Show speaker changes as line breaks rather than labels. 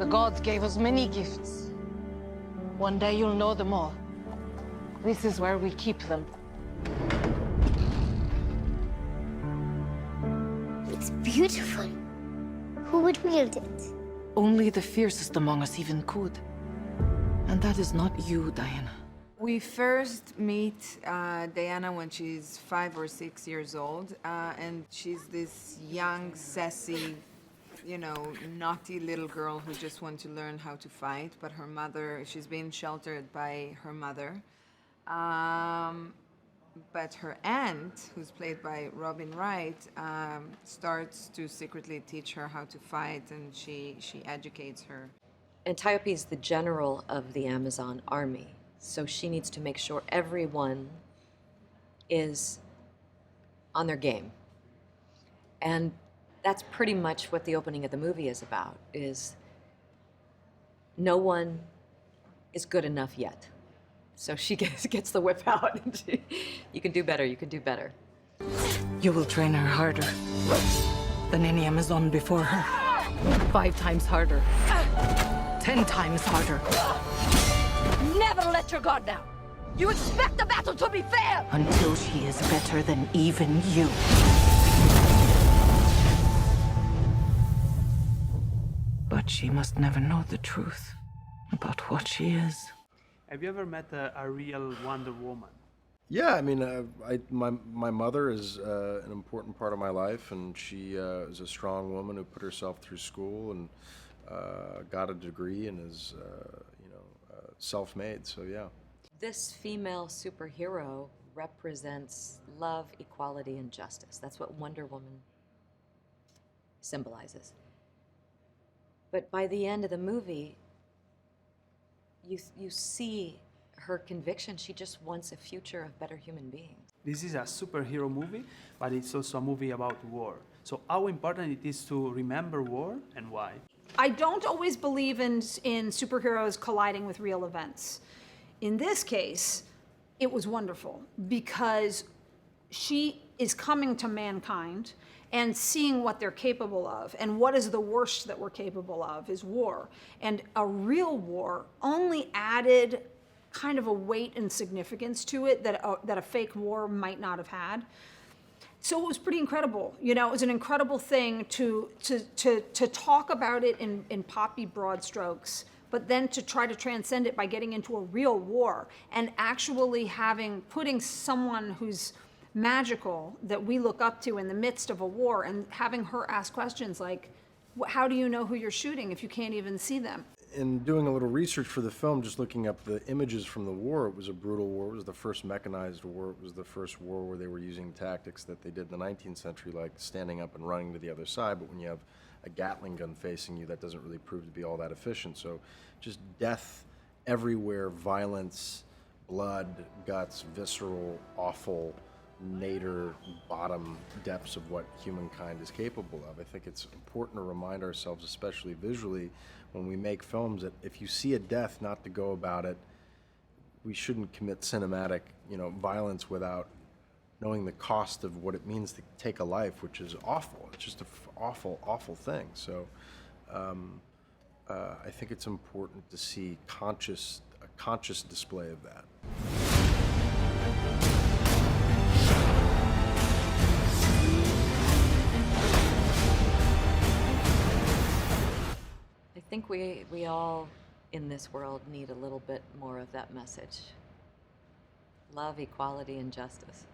The gods gave us many gifts. One day you'll know them all. This is where we keep them.
It's beautiful. Who would wield it?
Only the fiercest among us even could. And that is not you, Diana.
We first meet Diana when she's 5 or 6 years old, and she's this young, sassy, you know, naughty little girl who just wants to learn how to fight, but her mother, she's being sheltered by her mother. But her aunt, who's played by Robin Wright, starts to secretly teach her how to fight, and she educates her.
Antiope is the general of the Amazon army, so she needs to make sure everyone is on their game. And that's pretty much what the opening of the movie is about, is no one is good enough yet. So she gets the whip out. And you can do better, you can do better.
You will train her harder than any Amazon before her. 5 times harder. 10 times harder.
Never let your guard down. You expect the battle to be fair.
Until she is better than even you. But she must never know the truth about what she is.
Have you ever met a real Wonder Woman?
Yeah, I mean, my mother is an important part of my life, and she is a strong woman who put herself through school and got a degree and is, self-made. So yeah.
This female superhero represents love, equality, and justice. That's what Wonder Woman symbolizes. But by the end of the movie, you see her conviction. She just wants a future of better human beings.
This is a superhero movie, but it's also a movie about war. So how important it is to remember war and why?
I don't always believe in superheroes colliding with real events. In this case, it was wonderful because she is coming to mankind and seeing what they're capable of, and what is the worst that we're capable of is war. And a real war only added kind of a weight and significance to it that a fake war might not have had. So it was pretty incredible. You know, it was an incredible thing to talk about it in poppy broad strokes, but then to try to transcend it by getting into a real war and actually putting someone who's magical that we look up to in the midst of a war and having her ask questions like, how do you know who you're shooting if you can't even see them?
In doing a little research for the film, just looking up the images from the war, it was a brutal war. It was the first mechanized war. It was the first war where they were using tactics that they did in the 19th century, like standing up and running to the other side. But when you have a Gatling gun facing you, that doesn't really prove to be all that efficient. So just death everywhere, violence, blood, guts, visceral, awful, nadir, bottom depths of what humankind is capable of. I think it's important to remind ourselves, especially visually, when we make films, that if you see a death, not to go about it. We shouldn't commit cinematic, violence without knowing the cost of what it means to take a life, which is awful. It's just an awful, awful thing. So I think it's important to see a conscious display of that.
I think we all in this world need a little bit more of that message. Love, equality, and justice.